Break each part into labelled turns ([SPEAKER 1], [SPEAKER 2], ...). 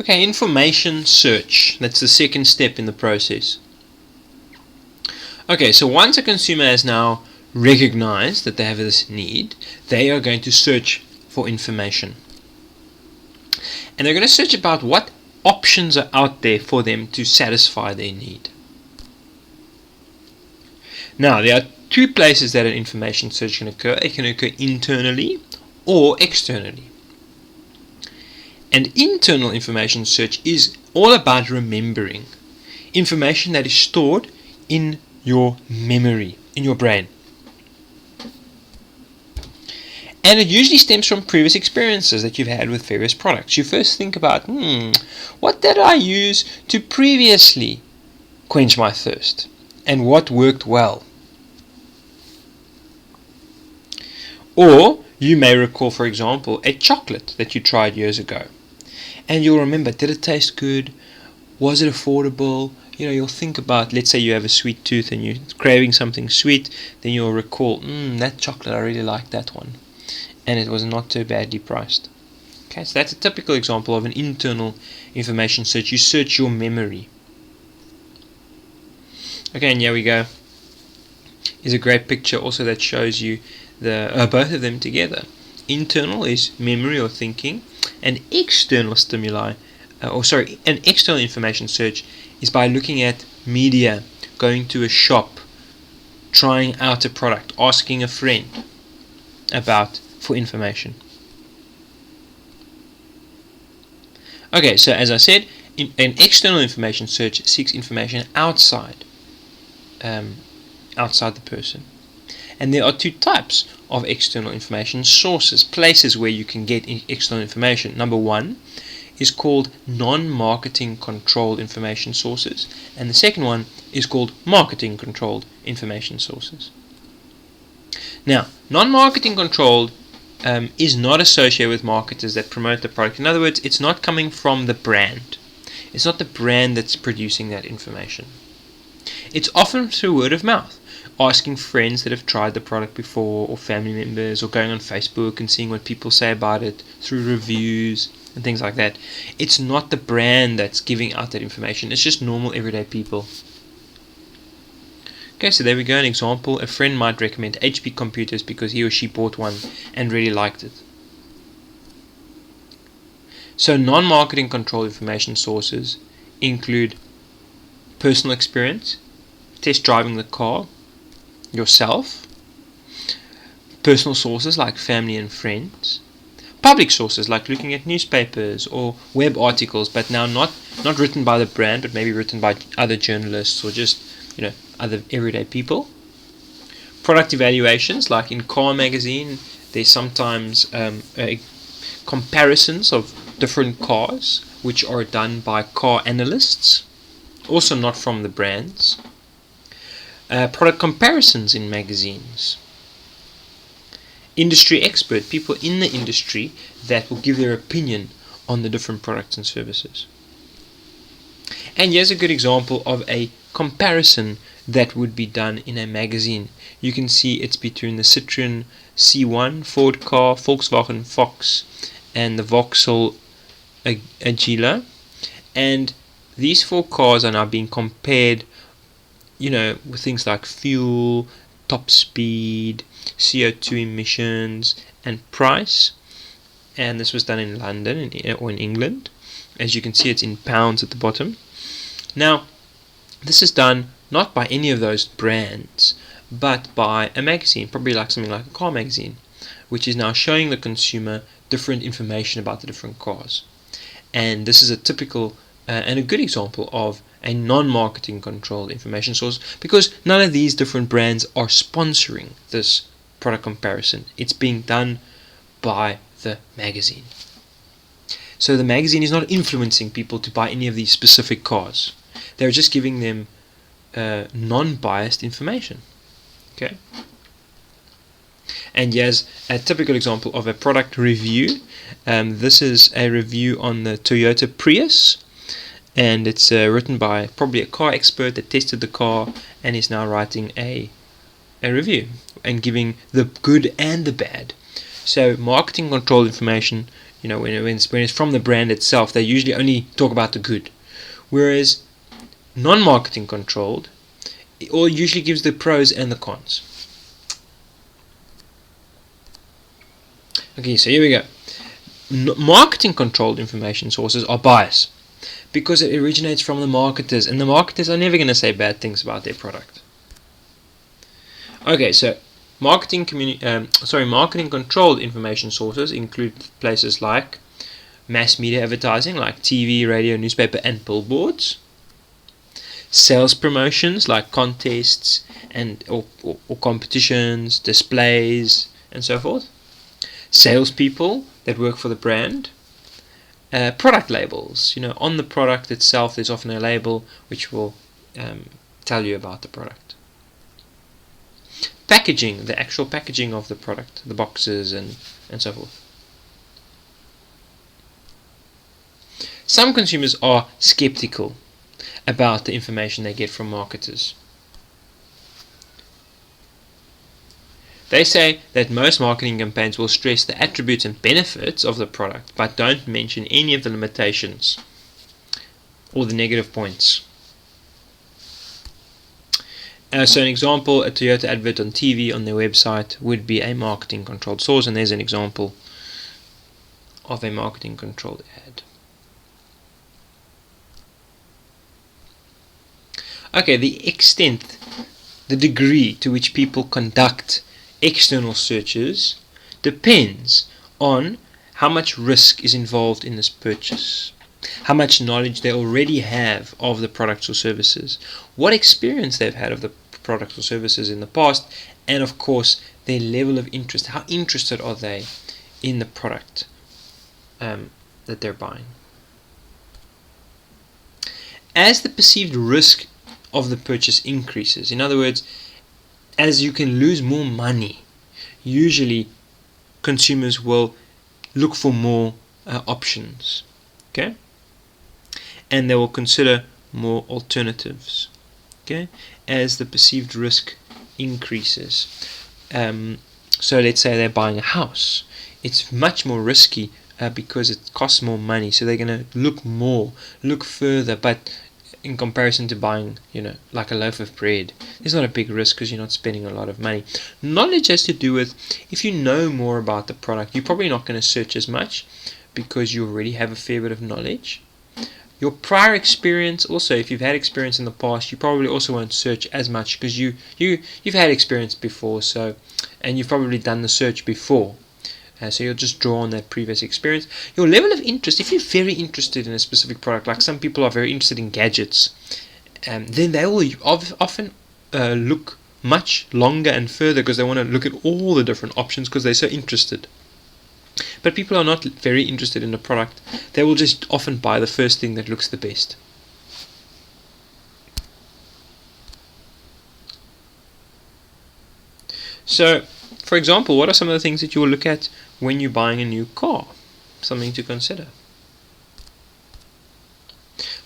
[SPEAKER 1] Okay, information search. That's the second step in the process. Okay, so once a consumer has now recognized that they have this need, they are going to search for information. And they're going to search about what options are out there for them to satisfy their need. Now, there are two places that an information search can occur. It can occur internally or externally. An internal information search is all about remembering information that is stored in your memory, in your brain. And it usually stems from previous experiences that you've had with various products. You first think about, what did I use to previously quench my thirst? And what worked well? Or you may recall, for example, a chocolate that you tried years ago. And you'll remember, did it taste good? Was it affordable? You'll think about, let's say you have a sweet tooth and you're craving something sweet, then you'll recall, that chocolate, I really liked that one. And it was not too badly priced. Okay, so that's a typical example of an internal information search. You search your memory. Okay, and here we go. Here's a great picture also that shows you the both of them together. Internal is memory or thinking, and external stimuli, an external information search is by looking at media, going to a shop, trying out a product, asking a friend for information. Okay, so as I said, an external information search seeks information outside the person. And there are two types of external information sources, places where you can get external information. Number one is called non-marketing controlled information sources, and the second one is called marketing controlled information sources. Now, non-marketing controlled is not associated with marketers that promote the product. In other words, it's not coming from the brand. It's not the brand that's producing that information. It's often through word of mouth, asking friends that have tried the product before, or family members, or going on Facebook and seeing what people say about it through reviews and things like that. It's not the brand that's giving out that information. It's just normal everyday people. Okay, so there we go, an example. A friend might recommend HP computers because he or she bought one and really liked it. So non-marketing controlled information sources include personal experience, test driving the car yourself, personal sources like family and friends, public sources like looking at newspapers or web articles, but now not written by the brand, but maybe written by other journalists or just other everyday people. Product evaluations, like in Car Magazine, there's sometimes comparisons of different cars, which are done by car analysts, also not from the brands. Product comparisons in magazines. Industry expert, people in the industry that will give their opinion on the different products and services. And here's a good example of a comparison that would be done in a magazine. You can see it's between the Citroen C1, Ford car, Volkswagen Fox, and the Vauxhall Agila. And these four cars are now being compared, with things like fuel, top speed, CO2 emissions, and price. And this was done in London or in England. As you can see, it's in pounds at the bottom. Now, this is done not by any of those brands, but by a magazine, probably like something like a Car Magazine, which is now showing the consumer different information about the different cars. And this is a typical and a good example of a non-marketing controlled information source, because none of these different brands are sponsoring this product comparison. It's being done by the magazine. So the magazine is not influencing people to buy any of these specific cars. They're just giving them non-biased information. Okay. And here's a typical example of a product review. This is a review on the Toyota Prius, and it's written by probably a car expert that tested the car and is now writing a review and giving the good and the bad. So marketing controlled information when it's from the brand itself, they usually only talk about the good. Whereas non-marketing controlled, it all usually gives the pros and the cons. Okay, so here we go. Marketing controlled information sources are biased because it originates from the marketers, and the marketers are never going to say bad things about their product. Okay, so marketing controlled information sources include places like mass media advertising, like TV, radio, newspaper, and billboards. Sales promotions like contests and or competitions, displays, and so forth. Salespeople that work for the brand. Product labels. On the product itself, there's often a label which will tell you about the product. Packaging, the actual packaging of the product, the boxes and so forth. Some consumers are skeptical about the information they get from marketers. They say that most marketing campaigns will stress the attributes and benefits of the product, but don't mention any of the limitations or the negative points. So an example, a Toyota advert on TV on their website would be a marketing controlled source, and there's an example of a marketing controlled ad. Okay, the extent, the degree to which people conduct external searches depends on how much risk is involved in this purchase, how much knowledge they already have of the products or services, what experience they've had of the products or services in the past, and of course their level of interest. How interested are they in the product that they're buying? As the perceived risk of the purchase increases, in other words, as you can lose more money, usually consumers will look for more options, okay, and they will consider more alternatives, okay, as the perceived risk increases. So let's say they're buying a house. It's much more risky because it costs more money, so they're going to look further, but in comparison to buying, like a loaf of bread, there's not a big risk because you're not spending a lot of money. Knowledge has to do with, if you know more about the product, you're probably not going to search as much because you already have a fair bit of knowledge. Your prior experience also, if you've had experience in the past, you probably also won't search as much because you've had experience before, and you've probably done the search before. So you'll just draw on that previous experience. Your level of interest, if you're very interested in a specific product, like some people are very interested in gadgets, then they will often look much longer and further because they want to look at all the different options because they're so interested. But people are not very interested in a product. They will just often buy the first thing that looks the best. So, for example, what are some of the things that you will look at when you're buying a new car? Something to consider.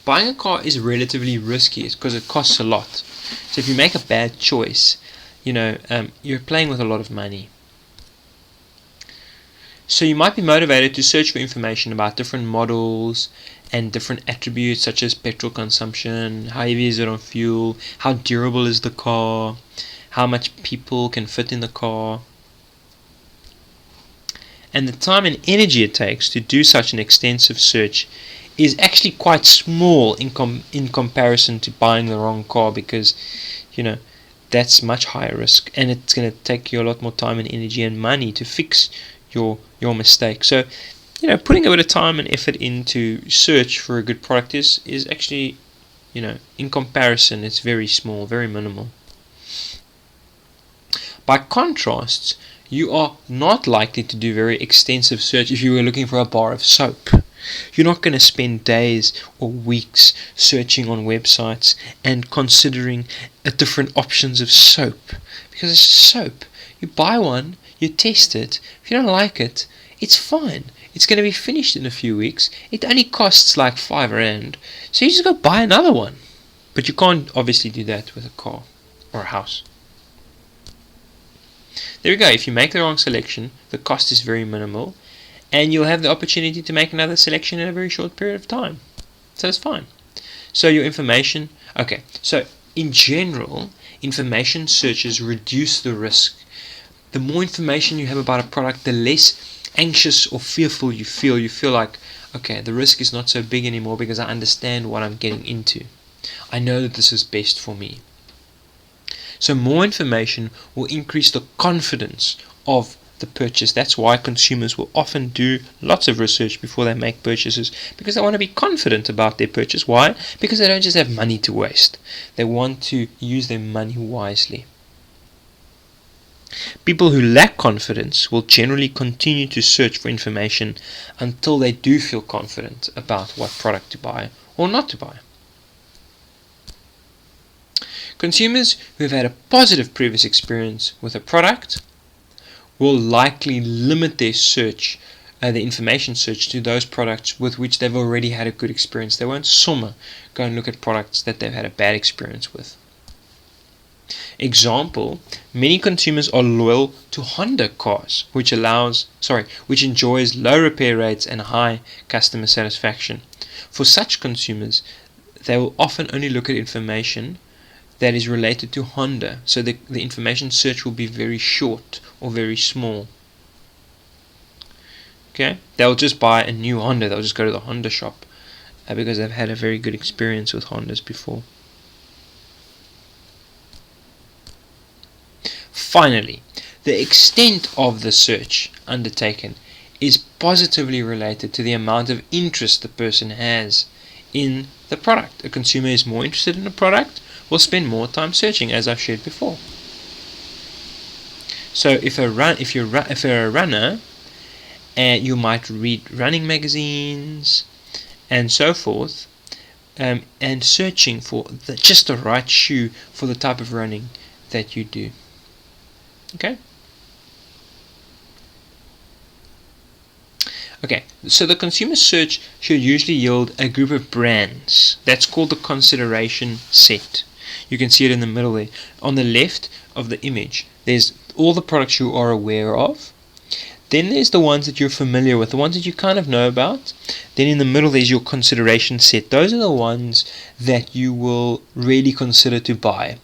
[SPEAKER 1] Buying a car is relatively risky because it costs a lot. So if you make a bad choice, you're playing with a lot of money. So you might be motivated to search for information about different models and different attributes such as petrol consumption, how heavy is it on fuel, how durable is the car, how much people can fit in the car. And the time and energy it takes to do such an extensive search is actually quite small in comparison to buying the wrong car because, that's much higher risk, and it's going to take you a lot more time and energy and money to fix your mistake. So, putting a bit of time and effort into search for a good product is actually, in comparison, it's very small, very minimal. By contrast, you are not likely to do very extensive search if you were looking for a bar of soap. You're not going to spend days or weeks searching on websites and considering different options of soap. Because it's soap. You buy one, you test it. If you don't like it, it's fine. It's going to be finished in a few weeks. It only costs like R5. So you just go buy another one. But you can't obviously do that with a car or a house. There we go. If you make the wrong selection, the cost is very minimal, and you'll have the opportunity to make another selection in a very short period of time. So it's fine. So your information, okay, so in general, information searches reduce the risk. The more information you have about a product, the less anxious or fearful you feel. You feel like, okay, the risk is not so big anymore because I understand what I'm getting into. I know that this is best for me. So more information will increase the confidence of the purchase. That's why consumers will often do lots of research before they make purchases, because they want to be confident about their purchase. Why? Because they don't just have money to waste. They want to use their money wisely. People who lack confidence will generally continue to search for information until they do feel confident about what product to buy or not to buy. Consumers who have had a positive previous experience with a product will likely limit their search, the information search, to those products with which they've already had a good experience. They won't go and look at products that they've had a bad experience with. Example, many consumers are loyal to Honda cars, which enjoys low repair rates and high customer satisfaction. For such consumers, they will often only look at information that is related to Honda, so the information search will be very short or very small. Okay, they'll just buy a new Honda. They'll just go to the Honda shop because they've had a very good experience with Hondas before. Finally, the extent of the search undertaken is positively related to the amount of interest the person has in the product. A consumer is more interested in a product, will spend more time searching, as I've shared before. So if you're a runner, you might read running magazines and so forth, and searching for just the right shoe for the type of running that you do. Okay? Okay, so the consumer search should usually yield a group of brands. That's called the consideration set. You can see it in the middle there. On the left of the image, there's all the products you are aware of. Then there's the ones that you're familiar with, the ones that you kind of know about. Then in the middle there's your consideration set. Those are the ones that you will really consider to buy.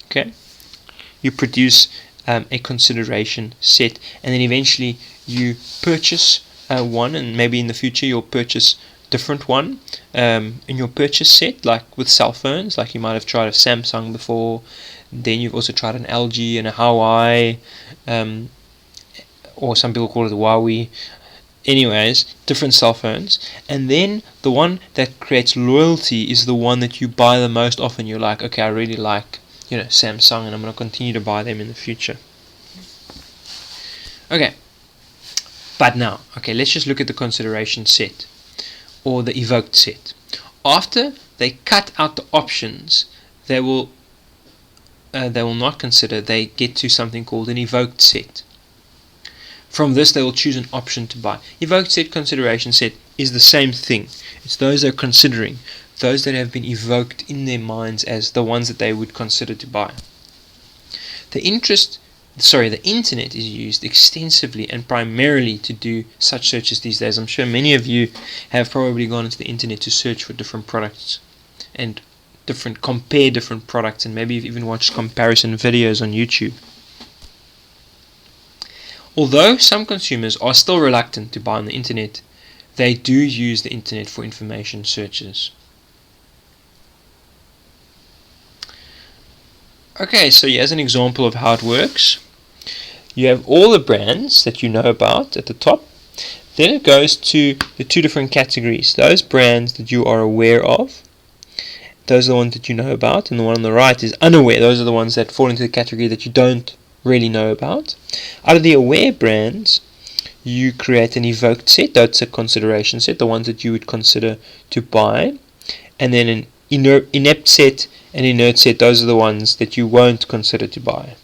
[SPEAKER 1] Okay? You produce a consideration set, and then eventually you purchase one, and maybe in the future you'll purchase different one in your purchase set, like with cell phones. Like you might have tried a Samsung before, then you've also tried an LG and a Huawei, or some people call it Huawei. Anyways, different cell phones. And then the one that creates loyalty is the one that you buy the most often. You're like, okay, I really like Samsung, and I'm going to continue to buy them in the future. Okay, but now, let's just look at the consideration set, or the evoked set. After they cut out the options, they will not consider. They get to something called an evoked set. From this, they will choose an option to buy. Evoked set, consideration set is the same thing. It's those they're considering, those that have been evoked in their minds as the ones that they would consider to buy. The internet is used extensively and primarily to do such searches these days. I'm sure many of you have probably gone into the internet to search for different products and compare different products, and maybe you've even watched comparison videos on YouTube. Although some consumers are still reluctant to buy on the internet, they do use the internet for information searches. Okay, so here's an example of how it works. You have all the brands that you know about at the top. Then it goes to the two different categories. Those brands that you are aware of, those are the ones that you know about, and the one on the right is unaware. Those are the ones that fall into the category that you don't really know about. Out of the aware brands, you create an evoked set. That's a consideration set, the ones that you would consider to buy. And then an inept set and inert set, those are the ones that you won't consider to buy.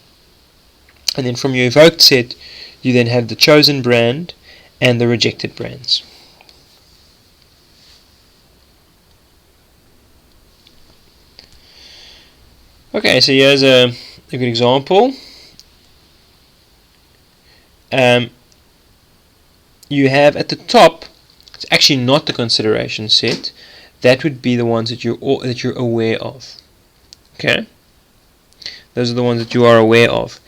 [SPEAKER 1] And then from your evoked set, you then have the chosen brand and the rejected brands. Okay, so here's a good example. you have at the top, it's actually not the consideration set. That would be the ones that you're aware of. Okay, those are the ones that you are aware of.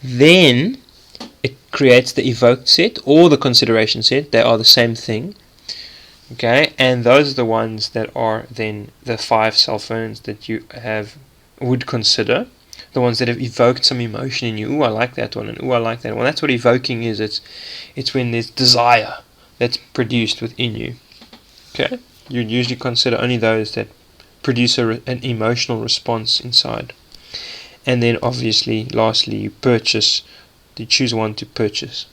[SPEAKER 1] Then it creates the evoked set or the consideration set. They are the same thing. Okay, and those are the ones that are then the 5 cell phones that you would consider. The ones that have evoked some emotion in you. Ooh, I like that one, and ooh, I like that one. That's what evoking is. It's when there's desire that's produced within you. Okay, you'd usually consider only those that produce an emotional response inside. And then obviously, lastly, you choose one to purchase.